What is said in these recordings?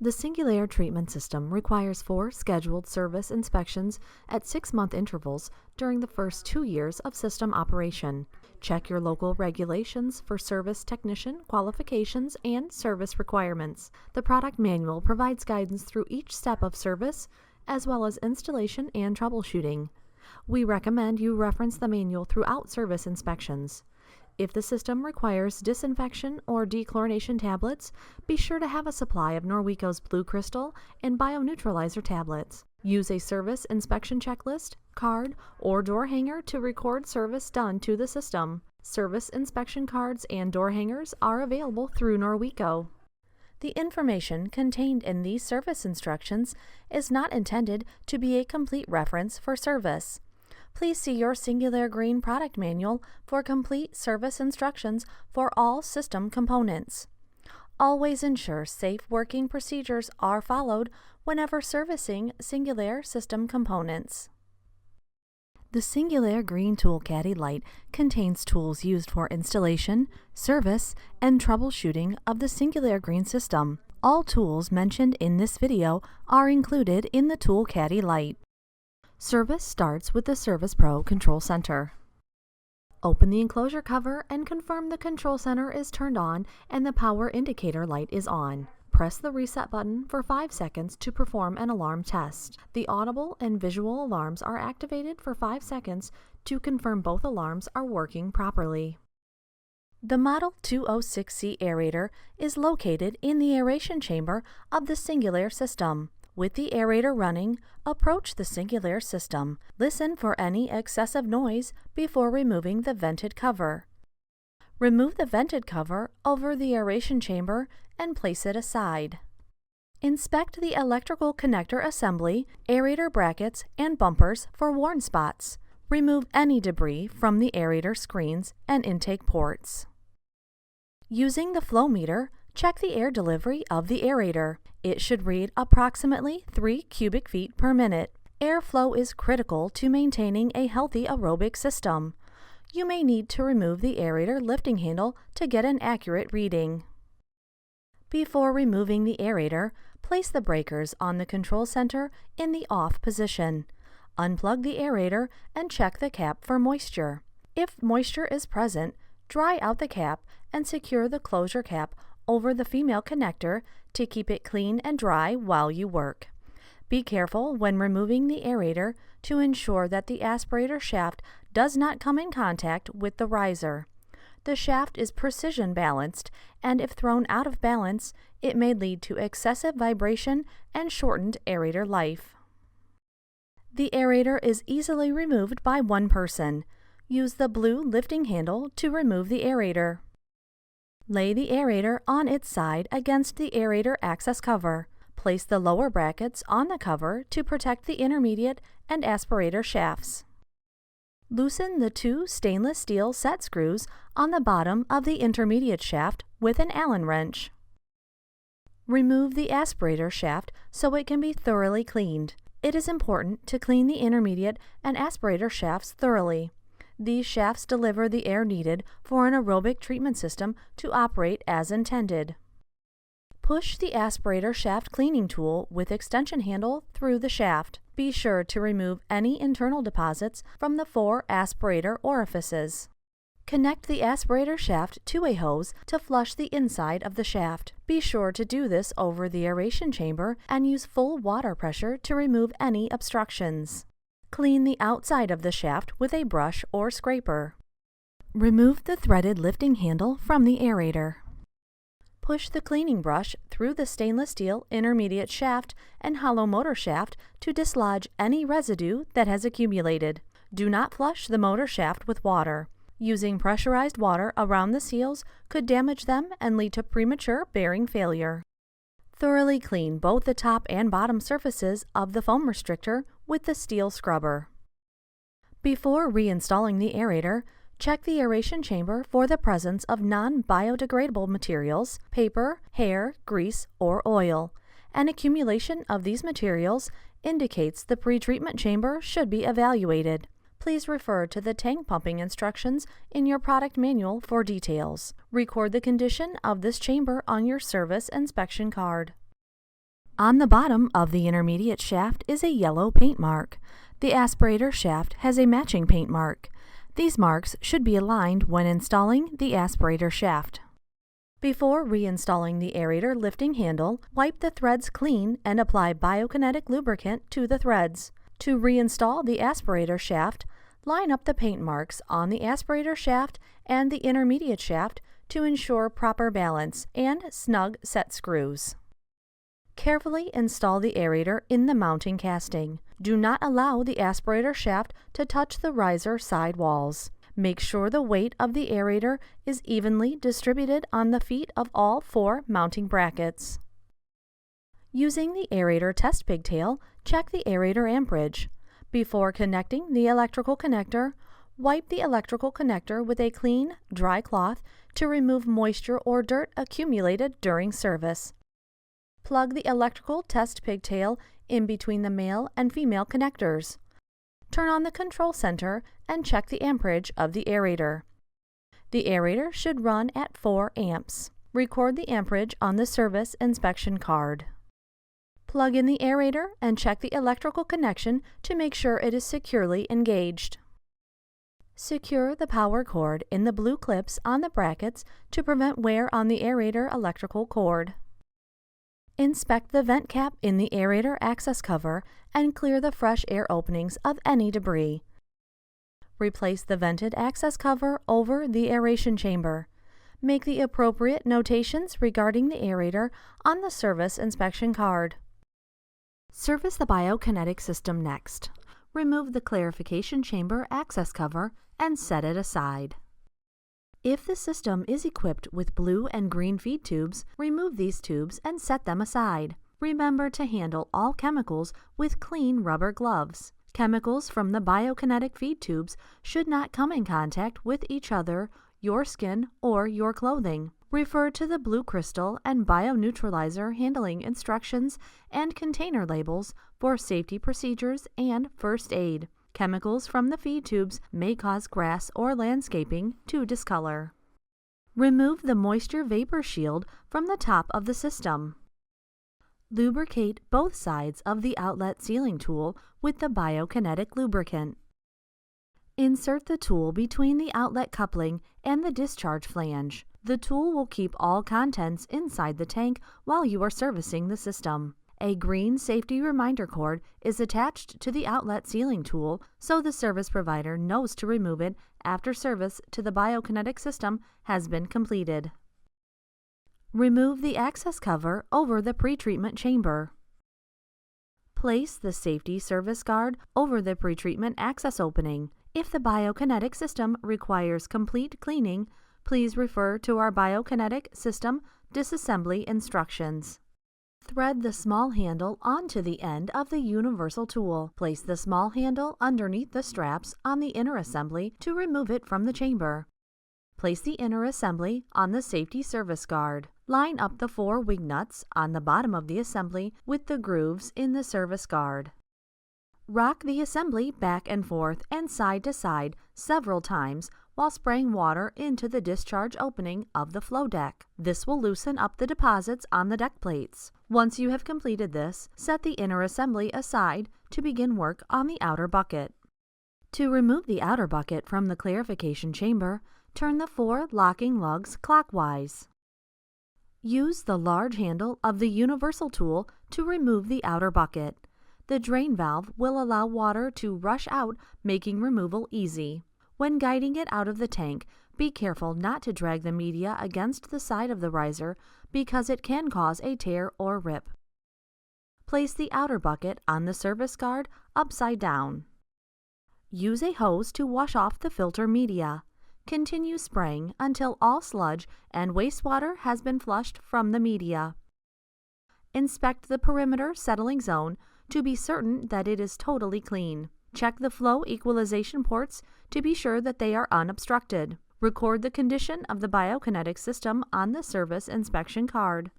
The Singulair treatment system requires 4 scheduled service inspections at 6-month intervals during the first 2 years of system operation. Check your local regulations for service technician qualifications and service requirements. The product manual provides guidance through each step of service, as well as installation and troubleshooting. We recommend you reference the manual throughout service inspections. If the system requires disinfection or dechlorination tablets, be sure to have a supply of Norweco's Blue Crystal and Bioneutralizer tablets. Use a service inspection checklist, card, or door hanger to record service done to the system. Service inspection cards and door hangers are available through Norweco. The information contained in these service instructions is not intended to be a complete reference for service. Please see your Singulair Green product manual for complete service instructions for all system components. Always ensure safe working procedures are followed whenever servicing Singulair system components. The Singulair Green Tool Caddy Light contains tools used for installation, service, and troubleshooting of the Singulair Green system. All tools mentioned in this video are included in the Tool Caddy Light. Service starts with the Service Pro Control Center. Open the enclosure cover and confirm the control center is turned on and the power indicator light is on. Press the reset button for 5 seconds to perform an alarm test. The audible and visual alarms are activated for 5 seconds to confirm both alarms are working properly. The Model 206C aerator is located in the aeration chamber of the Singulair system. With the aerator running, approach the Singulair system. Listen for any excessive noise before removing the vented cover. Remove the vented cover over the aeration chamber and place it aside. Inspect the electrical connector assembly, aerator brackets, and bumpers for worn spots. Remove any debris from the aerator screens and intake ports. Using the flow meter, check the air delivery of the aerator. It should read approximately 3 cubic feet per minute. Airflow is critical to maintaining a healthy aerobic system. You may need to remove the aerator lifting handle to get an accurate reading. Before removing the aerator, place the breakers on the control center in the off position. Unplug the aerator and check the cap for moisture. If moisture is present, dry out the cap and secure the closure cap over the female connector to keep it clean and dry while you work. Be careful when removing the aerator to ensure that the aspirator shaft does not come in contact with the riser. The shaft is precision balanced, and if thrown out of balance, it may lead to excessive vibration and shortened aerator life. The aerator is easily removed by one person. Use the blue lifting handle to remove the aerator. Lay the aerator on its side against the aerator access cover. Place the lower brackets on the cover to protect the intermediate and aspirator shafts. Loosen the 2 stainless steel set screws on the bottom of the intermediate shaft with an Allen wrench. Remove the aspirator shaft so it can be thoroughly cleaned. It is important to clean the intermediate and aspirator shafts thoroughly. These shafts deliver the air needed for an aerobic treatment system to operate as intended. Push the aspirator shaft cleaning tool with extension handle through the shaft. Be sure to remove any internal deposits from the 4 aspirator orifices. Connect the aspirator shaft to a hose to flush the inside of the shaft. Be sure to do this over the aeration chamber and use full water pressure to remove any obstructions. Clean the outside of the shaft with a brush or scraper. Remove the threaded lifting handle from the aerator. Push the cleaning brush through the stainless steel intermediate shaft and hollow motor shaft to dislodge any residue that has accumulated. Do not flush the motor shaft with water. Using pressurized water around the seals could damage them and lead to premature bearing failure. Thoroughly clean both the top and bottom surfaces of the foam restrictor with the steel scrubber. Before reinstalling the aerator, check the aeration chamber for the presence of non-biodegradable materials, paper, hair, grease, or oil. An accumulation of these materials indicates the pre-treatment chamber should be evaluated. Please refer to the tank pumping instructions in your product manual for details. Record the condition of this chamber on your service inspection card. On the bottom of the intermediate shaft is a yellow paint mark. The aspirator shaft has a matching paint mark. These marks should be aligned when installing the aspirator shaft. Before reinstalling the aerator lifting handle, wipe the threads clean and apply biokinetic lubricant to the threads. To reinstall the aspirator shaft, line up the paint marks on the aspirator shaft and the intermediate shaft to ensure proper balance and snug set screws. Carefully install the aerator in the mounting casting. Do not allow the aspirator shaft to touch the riser side walls. Make sure the weight of the aerator is evenly distributed on the feet of all 4 mounting brackets. Using the aerator test pigtail, check the aerator amperage. Before connecting the electrical connector, wipe the electrical connector with a clean, dry cloth to remove moisture or dirt accumulated during service. Plug the electrical test pigtail in between the male and female connectors. Turn on the control center and check the amperage of the aerator. The aerator should run at 4 amps. Record the amperage on the service inspection card. Plug in the aerator and check the electrical connection to make sure it is securely engaged. Secure the power cord in the blue clips on the brackets to prevent wear on the aerator electrical cord. Inspect the vent cap in the aerator access cover and clear the fresh air openings of any debris. Replace the vented access cover over the aeration chamber. Make the appropriate notations regarding the aerator on the service inspection card. Service the biokinetic system next. Remove the clarification chamber access cover and set it aside. If the system is equipped with blue and green feed tubes, remove these tubes and set them aside. Remember to handle all chemicals with clean rubber gloves. Chemicals from the biokinetic feed tubes should not come in contact with each other, your skin, or your clothing. Refer to the blue crystal and bioneutralizer handling instructions and container labels for safety procedures and first aid. Chemicals from the feed tubes may cause grass or landscaping to discolor. Remove the moisture vapor shield from the top of the system. Lubricate both sides of the outlet sealing tool with the biokinetic lubricant. Insert the tool between the outlet coupling and the discharge flange. The tool will keep all contents inside the tank while you are servicing the system. A green safety reminder cord is attached to the outlet sealing tool so the service provider knows to remove it after service to the biokinetic system has been completed. Remove the access cover over the pretreatment chamber. Place the safety service guard over the pretreatment access opening. If the biokinetic system requires complete cleaning, please refer to our biokinetic system disassembly instructions. Thread the small handle onto the end of the universal tool. Place the small handle underneath the straps on the inner assembly to remove it from the chamber. Place the inner assembly on the safety service guard. Line up the 4 wing nuts on the bottom of the assembly with the grooves in the service guard. Rock the assembly back and forth and side to side several times while spraying water into the discharge opening of the flow deck. This will loosen up the deposits on the deck plates. Once you have completed this, set the inner assembly aside to begin work on the outer bucket. To remove the outer bucket from the clarification chamber, turn the 4 locking lugs clockwise. Use the large handle of the universal tool to remove the outer bucket. The drain valve will allow water to rush out, making removal easy. When guiding it out of the tank, be careful not to drag the media against the side of the riser because it can cause a tear or rip. Place the outer bucket on the service guard upside down. Use a hose to wash off the filter media. Continue spraying until all sludge and wastewater has been flushed from the media. Inspect the perimeter settling zone to be certain that it is totally clean. Check the flow equalization ports to be sure that they are unobstructed. Record the condition of the biokinetic system on the service inspection card.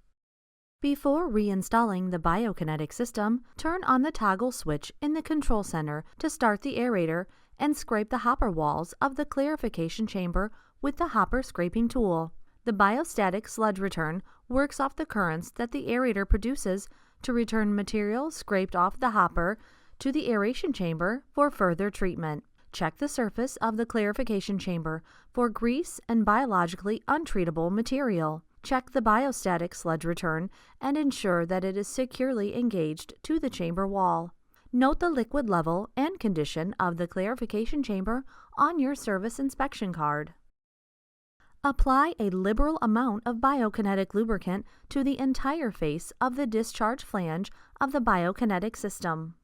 Before reinstalling the biokinetic system, turn on the toggle switch in the control center to start the aerator and scrape the hopper walls of the clarification chamber with the hopper scraping tool. The biostatic sludge return works off the currents that the aerator produces to return material scraped off the hopper to the aeration chamber for further treatment. Check the surface of the clarification chamber for grease and biologically untreatable material. Check the biostatic sludge return and ensure that it is securely engaged to the chamber wall. Note the liquid level and condition of the clarification chamber on your service inspection card. Apply a liberal amount of biokinetic lubricant to the entire face of the discharge flange of the biokinetic system.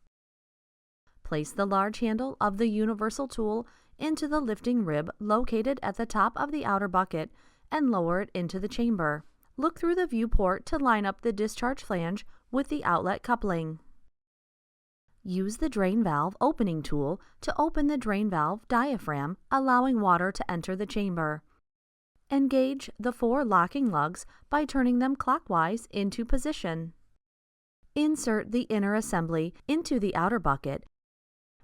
Place the large handle of the universal tool into the lifting rib located at the top of the outer bucket and lower it into the chamber. Look through the viewport to line up the discharge flange with the outlet coupling. Use the drain valve opening tool to open the drain valve diaphragm, allowing water to enter the chamber. Engage the 4 locking lugs by turning them clockwise into position. Insert the inner assembly into the outer bucket,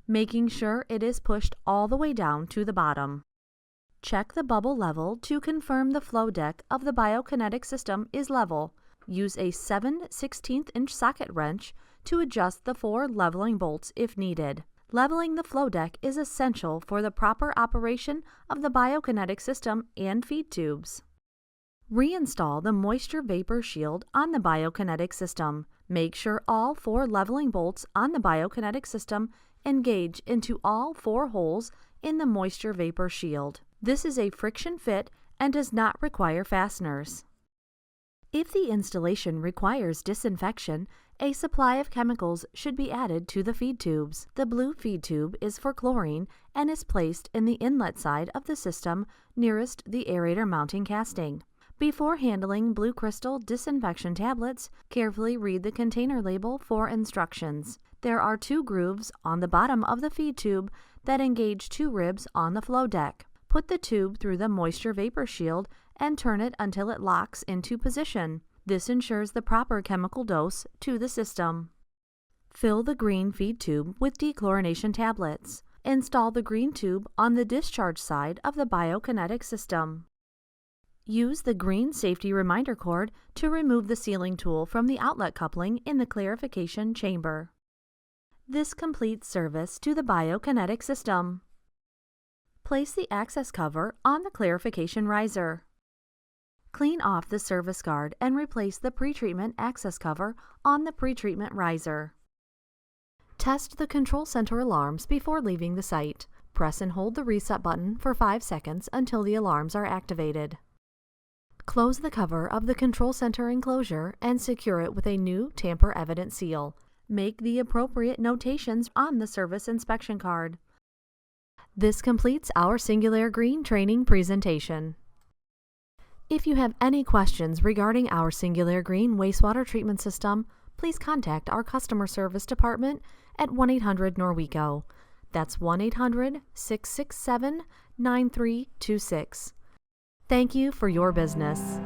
making sure it is pushed all the way down to the bottom. Check the bubble level to confirm the flow deck of the biokinetic system is level. Use a 7/16" socket wrench to adjust the 4 leveling bolts if needed. Leveling the flow deck is essential for the proper operation of the biokinetic system and feed tubes. Reinstall the moisture vapor shield on the biokinetic system. Make sure all 4 leveling bolts on the biokinetic system engage into all 4 holes in the moisture vapor shield. This is a friction fit and does not require fasteners. If the installation requires disinfection, a supply of chemicals should be added to the feed tubes. The blue feed tube is for chlorine and is placed in the inlet side of the system nearest the aerator mounting casting. Before handling blue crystal disinfection tablets, carefully read the container label for instructions. There are 2 grooves on the bottom of the feed tube that engage 2 ribs on the flow deck. Put the tube through the moisture vapor shield and turn it until it locks into position. This ensures the proper chemical dose to the system. Fill the green feed tube with dechlorination tablets. Install the green tube on the discharge side of the biokinetic system. Use the green safety reminder cord to remove the sealing tool from the outlet coupling in the clarification chamber. This completes service to the biokinetic system. Place the access cover on the clarification riser. Clean off the service guard and replace the pretreatment access cover on the pretreatment riser. Test the control center alarms before leaving the site. Press and hold the reset button for 5 seconds until the alarms are activated. Close the cover of the control center enclosure and secure it with a new tamper-evident seal. Make the appropriate notations on the service inspection card. This completes our Singulair Green training presentation. If you have any questions regarding our Singulair Green wastewater treatment system, please contact our customer service department at 1-800-NORWECO. That's 1-800-667-9326. Thank you for your business.